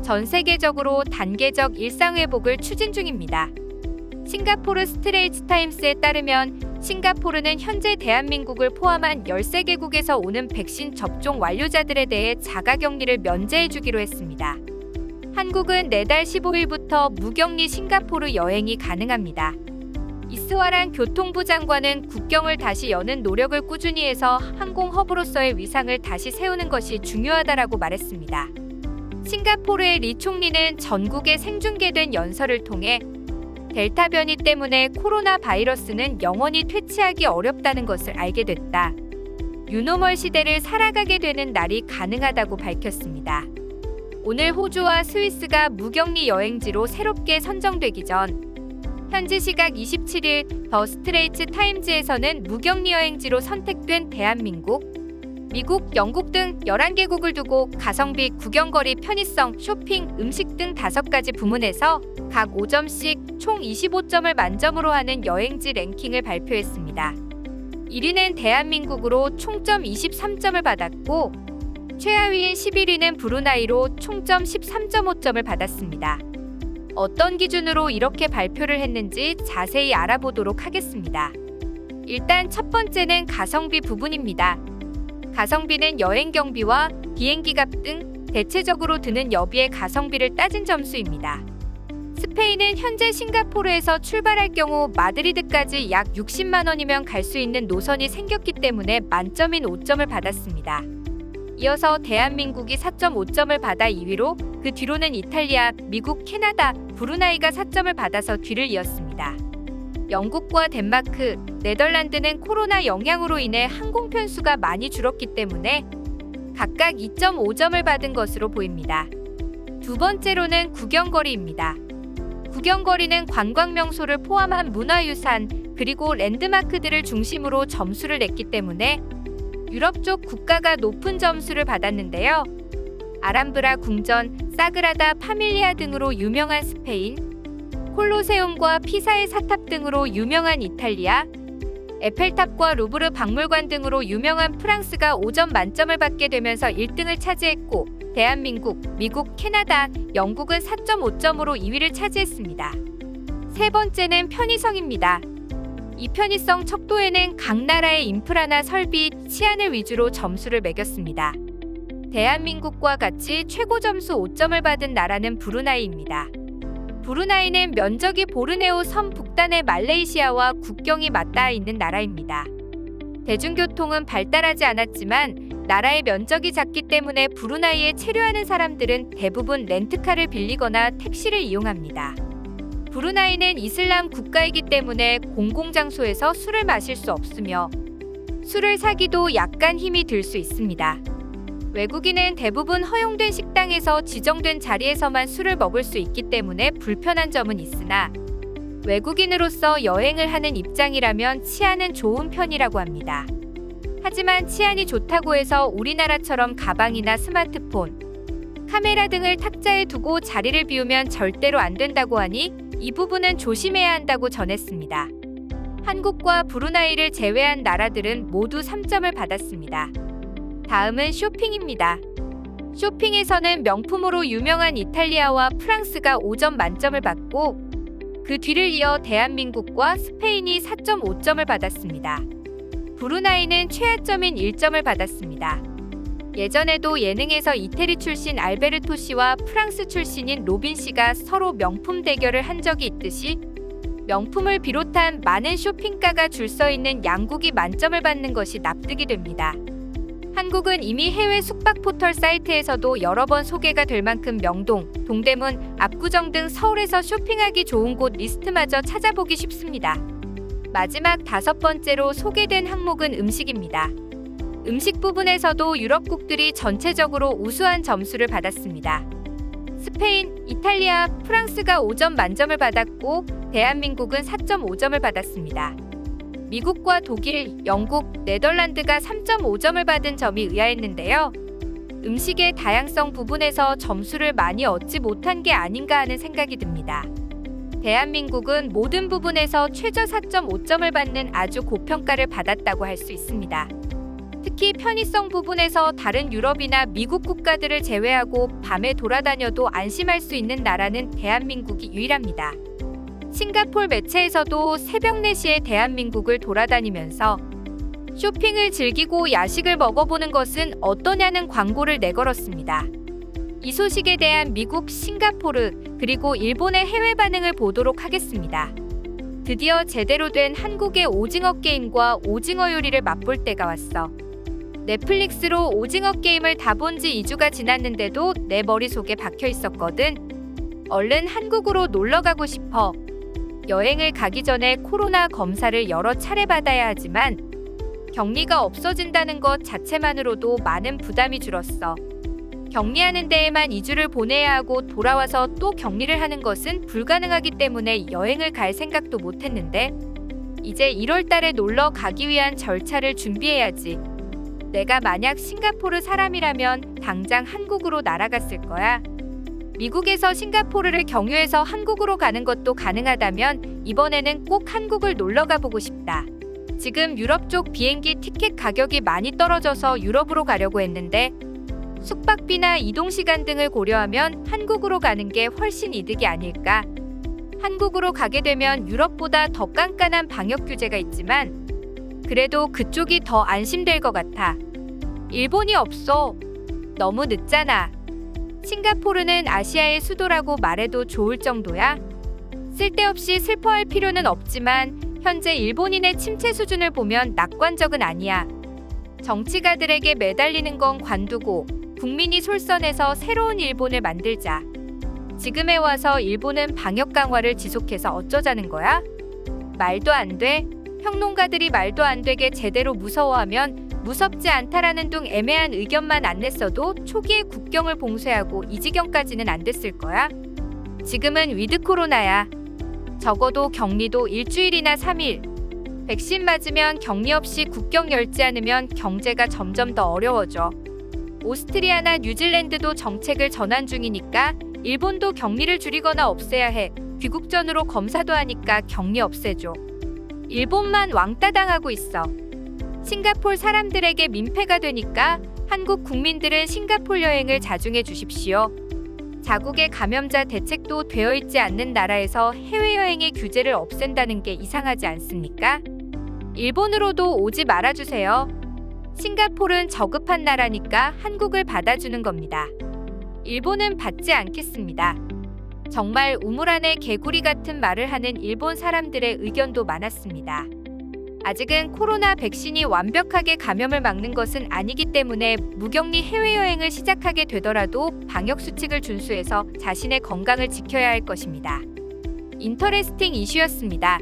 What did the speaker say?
전 세계적으로 단계적 일상회복을 추진 중입니다. 싱가포르 스트레이트 타임스에 따르면 싱가포르는 현재 대한민국을 포함한 13개국에서 오는 백신 접종 완료자들에 대해 자가격리를 면제해주기로 했습니다. 한국은 내달 15일부터 무격리 싱가포르 여행이 가능합니다. 이스와란 교통부 장관은 국경을 다시 여는 노력을 꾸준히 해서 항공허브로서의 위상을 다시 세우는 것이 중요하다라고 말했습니다. 싱가포르의 리 총리는 전국에 생중계된 연설을 통해 델타 변이 때문에 코로나 바이러스는 영원히 퇴치하기 어렵다는 것을 알게 됐다. 뉴노멀 시대를 살아가게 되는 날이 가능하다고 밝혔습니다. 오늘 호주와 스위스가 무격리 여행지로 새롭게 선정되기 전 현지 시각 27일 더 스트레이트 타임즈에서는 무격리 여행지로 선택된 대한민국, 미국, 영국 등 11개국을 두고 가성비, 구경거리, 편의성, 쇼핑, 음식 등 5가지 부문에서 각 5점씩 총 25점을 만점으로 하는 여행지 랭킹을 발표했습니다. 1위는 대한민국으로 총점 23점을 받았고 최하위인 11위는 브루나이로 총점 13.5점을 받았습니다. 어떤 기준으로 이렇게 발표를 했는지 자세히 알아보도록 하겠습니다. 일단 첫 번째는 가성비 부분입니다. 가성비는 여행 경비와 비행기 값 등 대체적으로 드는 여비의 가성비를 따진 점수입니다. 스페인은 현재 싱가포르에서 출발할 경우 마드리드까지 약 60만 원이면 갈 수 있는 노선이 생겼기 때문에 만점인 5점을 받았습니다. 이어서 대한민국이 4.5점을 받아 2위로 그 뒤로는 이탈리아, 미국, 캐나다, 브루나이가 4점을 받아서 뒤를 이었습니다. 영국과 덴마크, 네덜란드는 코로나 영향으로 인해 항공 편수가 많이 줄었기 때문에 각각 2.5점을 받은 것으로 보입니다. 두 번째로는 구경거리입니다. 구경거리는 관광명소를 포함한 문화유산 그리고 랜드마크들을 중심으로 점수를 냈기 때문에 유럽 쪽 국가가 높은 점수를 받았는데요. 아람브라 궁전, 사그라다 파밀리아 등으로 유명한 스페인, 콜로세움과 피사의 사탑 등으로 유명한 이탈리아, 에펠탑과 루브르 박물관 등으로 유명한 프랑스가 5점 만점을 받게 되면서 1등을 차지했고 대한민국, 미국, 캐나다, 영국은 4.5점으로 2위를 차지했습니다. 세 번째는 편의성입니다. 이 편의성 척도에는 각 나라의 인프라나 설비, 치안을 위주로 점수를 매겼습니다. 대한민국과 같이 최고 점수 5점을 받은 나라는 브루나이입니다. 브루나이는 면적이 보르네오 섬 북단의 말레이시아와 국경이 맞닿아 있는 나라입니다. 대중교통은 발달하지 않았지만 나라의 면적이 작기 때문에 브루나이에 체류하는 사람들은 대부분 렌트카를 빌리거나 택시를 이용합니다. 브루나이는 이슬람 국가이기 때문에 공공장소에서 술을 마실 수 없으며 술을 사기도 약간 힘이 들 수 있습니다. 외국인은 대부분 허용된 식당에서 지정된 자리에서만 술을 먹을 수 있기 때문에 불편한 점은 있으나 외국인으로서 여행을 하는 입장이라면 치안은 좋은 편이라고 합니다. 하지만 치안이 좋다고 해서 우리나라처럼 가방이나 스마트폰, 카메라 등을 탁자에 두고 자리를 비우면 절대로 안 된다고 하니 이 부분은 조심해야 한다고 전했습니다. 한국과 브루나이를 제외한 나라들은 모두 3점을 받았습니다. 다음은 쇼핑입니다. 쇼핑에서는 명품으로 유명한 이탈리아와 프랑스가 5점 만점을 받고 그 뒤를 이어 대한민국과 스페인이 4.5점을 받았습니다. 브루나이는 최하점인 1점을 받았습니다. 예전에도 예능에서 이태리 출신 알베르토 씨와 프랑스 출신인 로빈 씨가 서로 명품 대결을 한 적이 있듯이 명품을 비롯한 많은 쇼핑가가 줄 서 있는 양국이 만점을 받는 것이 납득이 됩니다. 한국은 이미 해외 숙박 포털 사이트에서도 여러 번 소개가 될 만큼 명동, 동대문, 압구정 등 서울에서 쇼핑하기 좋은 곳 리스트마저 찾아보기 쉽습니다. 마지막 5번째로 소개된 항목은 음식입니다. 음식 부분에서도 유럽국들이 전체적으로 우수한 점수를 받았습니다. 스페인, 이탈리아, 프랑스가 5점 만점을 받았고 대한민국은 4.5점을 받았습니다. 미국과 독일, 영국, 네덜란드가 3.5점을 받은 점이 의아했는데요. 음식의 다양성 부분에서 점수를 많이 얻지 못한 게 아닌가 하는 생각이 듭니다. 대한민국은 모든 부분에서 최저 4.5점을 받는 아주 고평가를 받았다고 할 수 있습니다. 특히 편의성 부분에서 다른 유럽이나 미국 국가들을 제외하고 밤에 돌아다녀도 안심할 수 있는 나라는 대한민국이 유일합니다. 싱가포르 매체에서도 새벽 4시에 대한민국을 돌아다니면서 쇼핑을 즐기고 야식을 먹어보는 것은 어떠냐는 광고를 내걸었습니다. 이 소식에 대한 미국, 싱가포르, 그리고 일본의 해외 반응을 보도록 하겠습니다. 드디어 제대로 된 한국의 오징어 게임과 오징어 요리를 맛볼 때가 왔어. 넷플릭스로 오징어 게임을 다 본 지 2주가 지났는데도 내 머릿속에 박혀 있었거든. 얼른 한국으로 놀러 가고 싶어. 여행을 가기 전에 코로나 검사를 여러 차례 받아야 하지만 격리가 없어진다는 것 자체만으로도 많은 부담이 줄었어. 격리하는 데에만 2주를 보내야 하고 돌아와서 또 격리를 하는 것은 불가능하기 때문에 여행을 갈 생각도 못했는데 이제 1월 달에 놀러 가기 위한 절차를 준비해야지. 내가 만약 싱가포르 사람이라면 당장 한국으로 날아갔을 거야. 미국에서 싱가포르를 경유해서 한국으로 가는 것도 가능하다면 이번에는 꼭 한국을 놀러 가보고 싶다. 지금 유럽 쪽 비행기 티켓 가격이 많이 떨어져서 유럽으로 가려고 했는데 숙박비나 이동시간 등을 고려하면 한국으로 가는 게 훨씬 이득이 아닐까. 한국으로 가게 되면 유럽보다 더 깐깐한 방역 규제가 있지만 그래도 그쪽이 더 안심될 것 같아. 일본이 없어. 너무 늦잖아. 싱가포르는 아시아의 수도라고 말해도 좋을 정도야. 쓸데없이 슬퍼할 필요는 없지만 현재 일본인의 침체 수준을 보면 낙관적은 아니야. 정치가들에게 매달리는 건 관두고 국민이 솔선해서 새로운 일본을 만들자. 지금에 와서 일본은 방역 강화를 지속해서 어쩌자는 거야? 말도 안 돼. 평론가들이 말도 안 되게 제대로 무서워하면 무섭지 않다라는 둥 애매한 의견만 안 냈어도 초기에 국경을 봉쇄하고 이 지경까지는 안 됐을 거야. 지금은 위드 코로나야. 적어도 격리도 일주일이나 3일. 백신 맞으면 격리 없이 국경 열지 않으면 경제가 점점 더 어려워져. 오스트리아나 뉴질랜드도 정책을 전환 중이니까 일본도 격리를 줄이거나 없애야 해. 귀국전으로 검사도 하니까 격리 없애줘. 일본만 왕따 당하고 있어. 싱가포르 사람들에게 민폐가 되니까 한국 국민들은 싱가포르 여행을 자중해 주십시오. 자국의 감염자 대책도 되어 있지 않는 나라에서 해외여행의 규제를 없앤다는 게 이상하지 않습니까? 일본으로도 오지 말아주세요. 싱가포르는 저급한 나라니까 한국을 받아주는 겁니다. 일본은 받지 않겠습니다. 정말 우물 안에 개구리 같은 말을 하는 일본 사람들의 의견도 많았습니다. 아직은 코로나 백신이 완벽하게 감염을 막는 것은 아니기 때문에 무격리 해외여행을 시작하게 되더라도 방역 수칙을 준수해서 자신의 건강을 지켜야 할 것입니다. 인터레스팅 이슈였습니다.